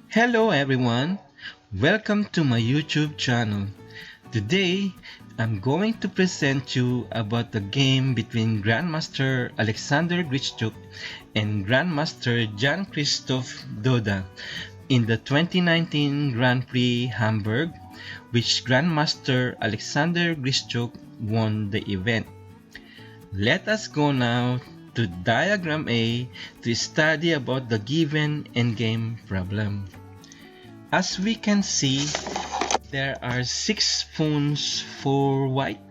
Hello everyone, welcome to my YouTube channel. Today, I'm going to present you about the game between Grandmaster Alexander Grischuk and Grandmaster Jan-Christoph Doda in the 2019 Grand Prix Hamburg, which Grandmaster Alexander Grischuk won the event. Let us go now to diagram A to study about the given endgame problem. As we can see, there are 6 pawns for white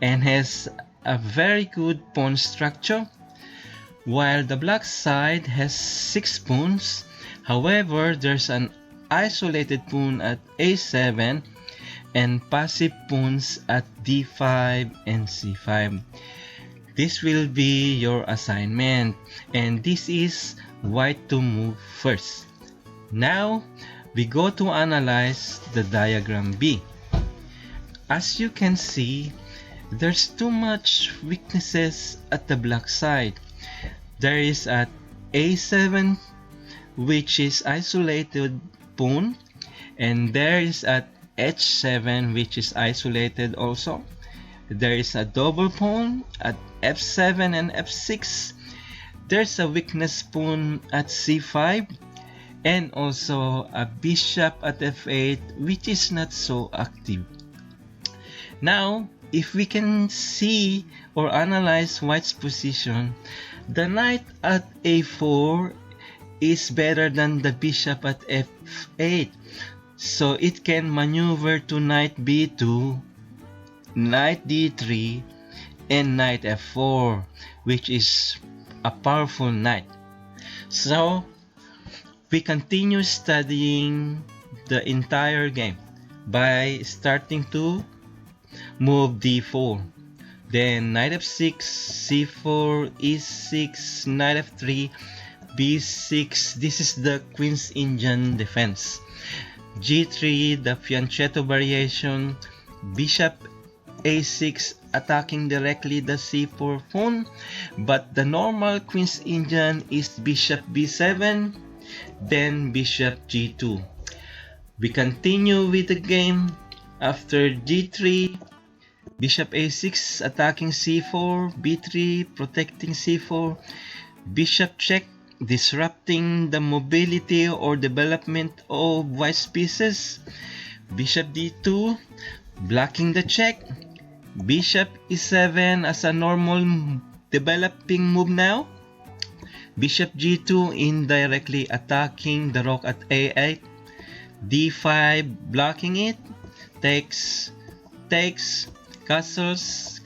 and has a very good pawn structure, while the black side has 6 pawns. However, there's an isolated pawn at a7 and passive pawns at d5 and c5. This will be your assignment, and this is white to move first. Now, we go to analyze the diagram B. As you can see, there's too much weaknesses at the black side. There is at a7, which is isolated pawn, and there is at h7, which is isolated also. There is a double pawn at f7 and f6. There's a weakness pawn at c5, and also a bishop at f8, which is not so active. Now, if we can see or analyze white's position, the knight at a4 is better than the bishop at f8, so it can maneuver to knight b2, knight d3, and knight f4, which is a powerful knight. So we continue studying the entire game by starting to move d4, then knight f6, c4, e6, knight f3, b6. This is the Queen's Indian defense. g3, the fianchetto variation, bishop a6 attacking directly the c4 pawn, but the normal Queen's Indian is bishop b7, then bishop g2. We continue with the game. After g3, bishop a6 attacking c4, b3 protecting c4, bishop check disrupting the mobility or development of white's pieces, bishop d2 blocking the check, bishop e7 as a normal developing move now, bishop g2 indirectly attacking the rook at a8, d5 blocking it, takes, castles,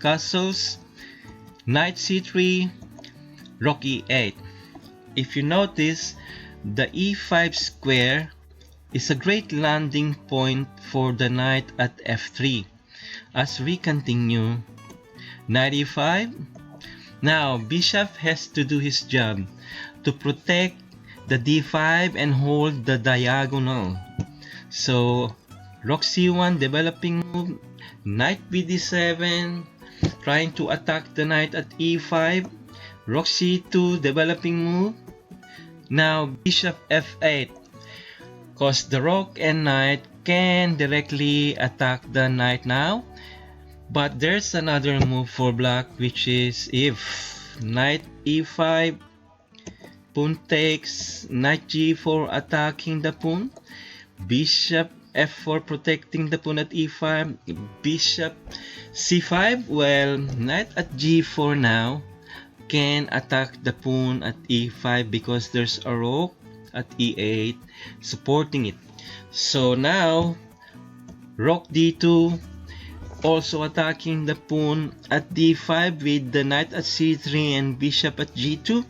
knight c3, rook e8. If you notice, the e5 square is a great landing point for the knight at f3. As we continue, knight e5. Now, bishop has to do his job to protect the d5 and hold the diagonal. So, rook c1 developing move, knight bd7 trying to attack the knight at e5, rook c2 developing move. Now, bishop f8, cause the rook and knight can directly attack the knight now. But there's another move for black, which is if knight e5, pawn takes, knight g4 attacking the pawn, bishop f4 protecting the pawn at e5, bishop c5. Well, knight at g4 now can attack the pawn at e5 because there's a rook at e8 supporting it. So now, rook d2 also attacking the pawn at d5 with the knight at c3 and bishop at g2.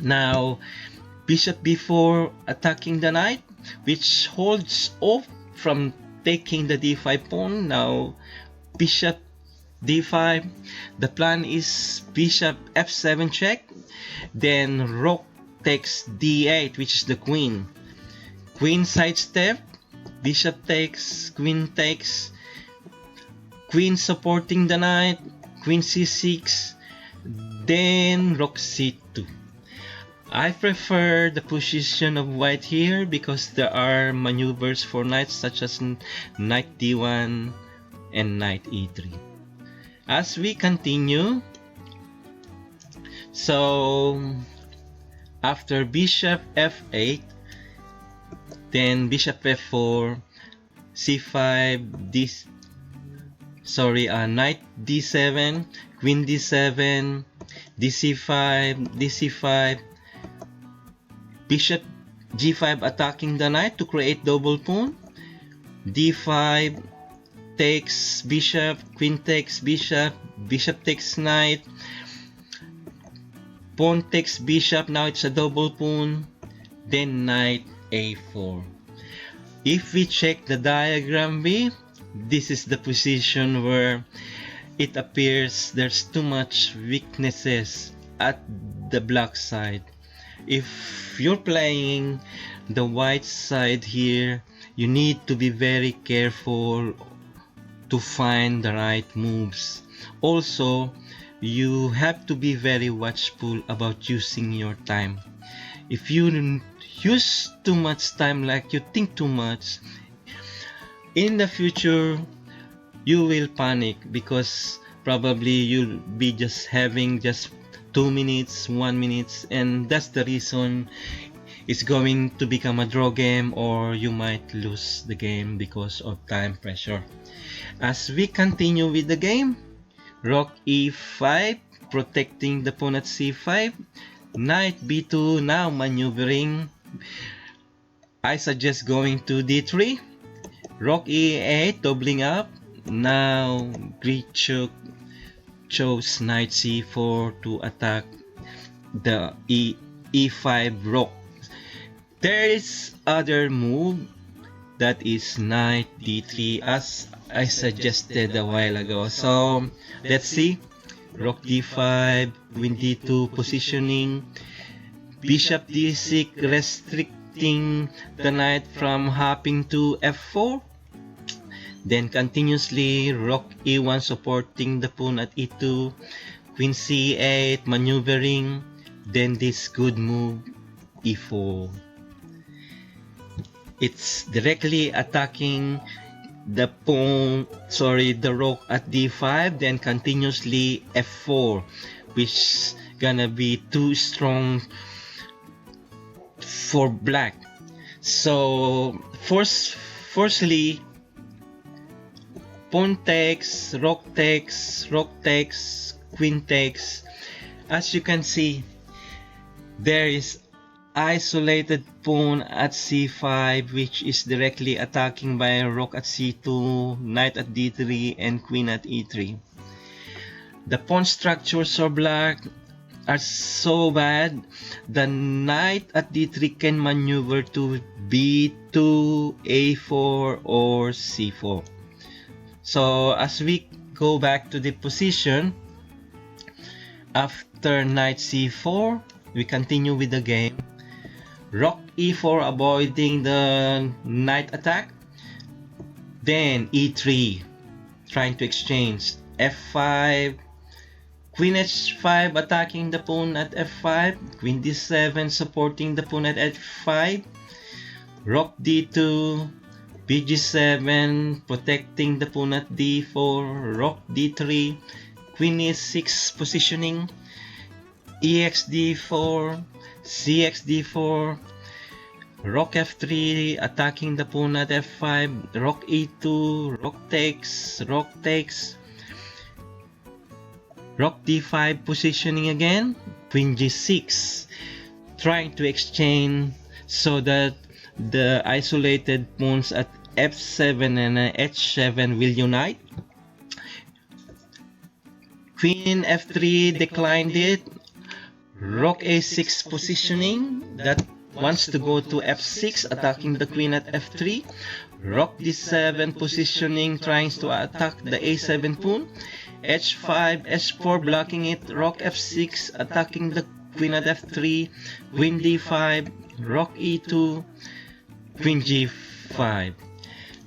Now, bishop b4 attacking the knight, which holds off from taking the d5 pawn. Now, bishop d5. The plan is bishop f7 check, then rook takes d8, which is the queen. Queen sidestep, bishop takes, queen takes, queen supporting the knight, queen c6, then rook c2. I prefer the position of white here because there are maneuvers for knights such as knight d1 and knight e3. As we continue, so after bishop f8, then bishop f4, c5, knight d7, queen d7, dc5, dc5, bishop g5 attacking the knight to create double pawn, d5 takes bishop, queen takes bishop, bishop takes knight, pawn takes bishop, now it's a double pawn, then knight a4. If we check the diagram B, this is the position where it appears there's too much weaknesses at the black side. If you're playing the white side here, you need to be very careful to find the right moves. Also, you have to be very watchful about using your time. If you use too much time, like you think too much, in the future you will panic because probably you'll be just having just 2 minutes, 1 minute, and that's the reason it's going to become a draw game, or you might lose the game because of time pressure. As we continue with the game, rook e5, protecting the pawn at c5, knight b2, now maneuvering. I suggest going to d3, rook e8, doubling up. Now Grichuk chose knight c4 to attack the e5 rook. There is other move, that is knight d3, as I suggested a while ago. So let's see. Rook d5, queen d2 positioning, bishop d6 restricting the knight from hopping to f4. Then continuously rook e1 supporting the pawn at e2, queen c8 maneuvering, then this good move e4. It's directly attacking the the rook at d5, then continuously f4, which gonna be too strong for black. So firstly, pawn takes, rook takes, rook takes, queen takes. As you can see, there is isolated pawn at c5, which is directly attacking by rook at c2, knight at d3, and queen at e3. The pawn structures for black are so bad. The knight at d3 can maneuver to b2, a4, or c4. So as we go back to the position, after knight c4, we continue with the game. Rook e4 avoiding the knight attack, then e3 trying to exchange, f5, queen h5 attacking the pawn at f5, queen d7 supporting the pawn at f5, rook d2, bg7 protecting the pawn at d4, rook d3, queen e6 positioning, ex d4, cx d4, rook f3 attacking the pawn at f5, rook e2, rook takes, rook d5 positioning again, queen g6 trying to exchange so that the isolated pawns at f7 and h7 will unite. Queen f3 declined it. Rook a6 positioning that wants to go to f6, attacking the queen at f3. Rook d7 positioning trying to attack the a7 pawn. h5, h4 blocking it. Rook f6 attacking the queen at f3. Queen d5, rook e2, queen g5.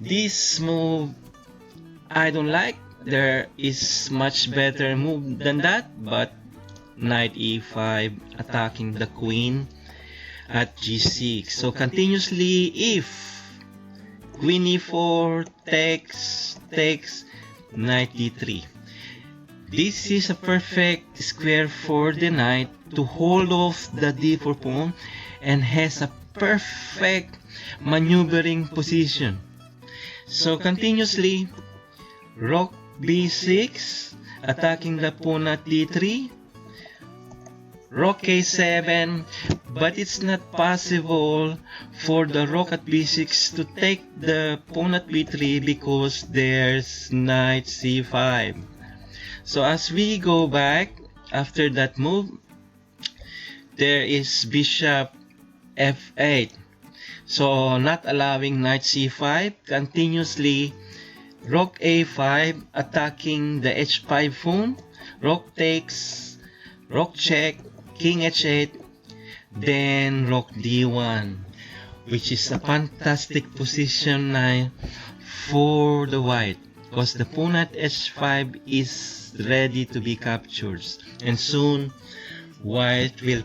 This move I don't like. There is much better move than that, but knight e5 attacking the queen at g6. So continuously, if queen e4 takes knight d3. This is a perfect square for the knight to hold off the d4 pawn and has a perfect maneuvering position. So continuously, rook b6, attacking the pawn at d3, rook a7, but it's not possible for the rook at b6 to take the pawn at b3 because there's knight c5. So as we go back after that move, there is bishop f8. So not allowing knight c5, continuously rook a5 attacking the h5 pawn, rook takes, rook check, king h8, then rook d1, which is a fantastic position now for the white because the pawn at h5 is ready to be captured, and soon white will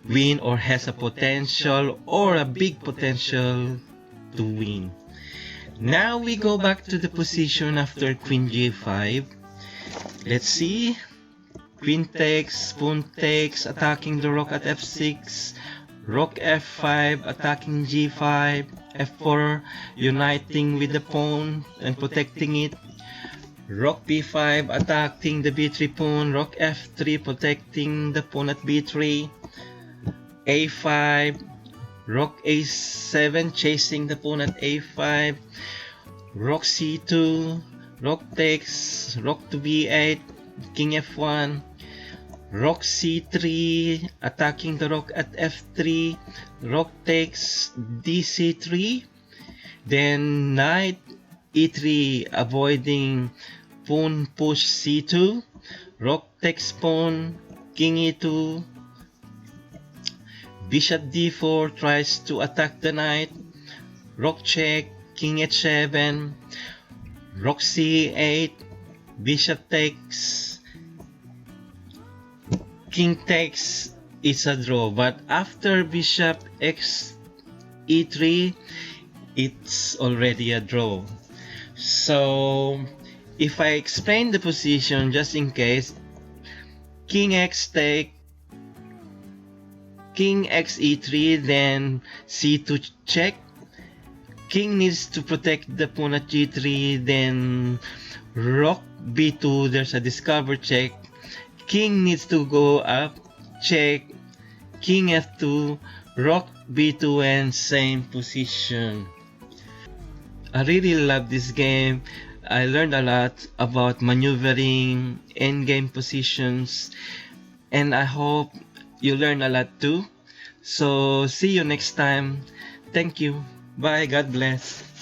win or has a potential or a big potential to win. Now we go back to the position after queen g5. Let's see. Queen takes, pawn takes, attacking the rook at f6, rook f5, attacking g5, f4, uniting with the pawn and protecting it, rook b5, attacking the b3 pawn, rook f3, protecting the pawn at b3, a5, rook a7, chasing the pawn at a5, rook c2, rook takes, rook to b8, king f1, rook c3, attacking the rook at f3, rook takes dc3, then knight e3, avoiding pawn push c2, rook takes pawn, king e2, bishop d4 tries to attack the knight, rook check, king h7, rook c8, bishop takes, king takes, it's a draw. But after bishop x e3, it's already a draw. So if I explain the position just in case, king x take, king x e3, then c2 check, king needs to protect the pawn at g3, then rook b2, there's a discover check, king needs to go up, check, king f2, rook b2, and same position. I really love this game. I learned a lot about maneuvering, endgame positions, and I hope you learn a lot too. So see you next time. Thank you. Bye. God bless.